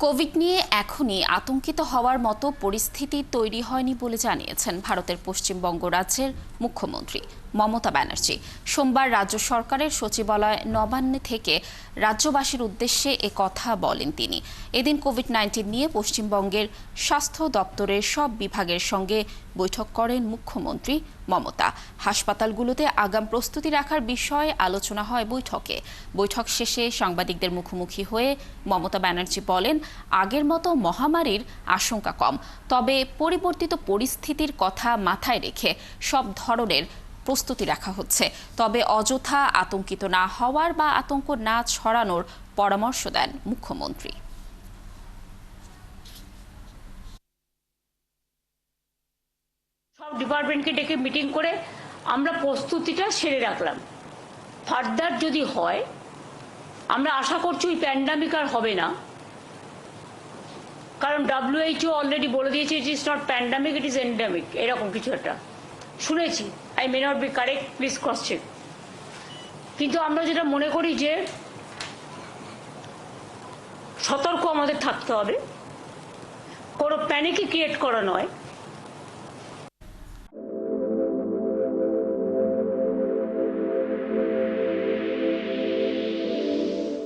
Covid নিয়ে এখনই আতঙ্কিত হওয়ার মতো পরিস্থিতি তৈরি হয়নি বলে জানিয়েছেন ভারতের পশ্চিমবঙ্গ রাজ্যের মুখ্যমন্ত্রী মমতা ব্যানার্জি। সোমবার রাজ্য সরকারের সচিবালয় নবান্নে থেকে রাজ্যবাসীর উদ্দেশ্যে কথা বলেন তিনি। এদিন কোভিড-19 নিয়ে পশ্চিমবঙ্গের স্বাস্থ্য দপ্তরের সব বিভাগের সঙ্গে বৈঠক করেন মুখ্যমন্ত্রী মমতা। হাসপাতালগুলোতে আগাম প্রস্তুতি রাখার বিষয়ে আলোচনা হয় বৈঠকে। বৈঠক শেষে সাংবাদিকদের মুখোমুখি হয়ে মমতা ব্যানার্জি বলেন, আগের মতো মহামারীর আশঙ্কা কম, তবে পরিবর্তিত পরিস্থিতির কথা মাথায় রেখে সব ধরনের প্রস্তুতি রাখা হচ্ছে। তবে অযথা আতঙ্কিত না হওয়ার বা আতঙ্ক না ছড়ানোর পরামর্শ দেন মুখ্যমন্ত্রী। সব ডিপার্টমেন্টকে ডেকে মিটিং করে আমরা প্রস্তুতিটা সেরে রাখলাম। ফার্দার যদি হয়, আমরা আশা করছি ওই প্যান্ডামিক আর হবে না, কারণ WHO অলরেডি বলে দিয়েছে it is not pandemic, it is endemic, এরকম কিছু একটা শুনেছি। I may not be correct, please cross check. কিন্তু আমরা যেটা মনে করি যে সতর্ক আমাদের থাকতে হবে, কোনো প্যানিকই ক্রিয়েট করা নয়।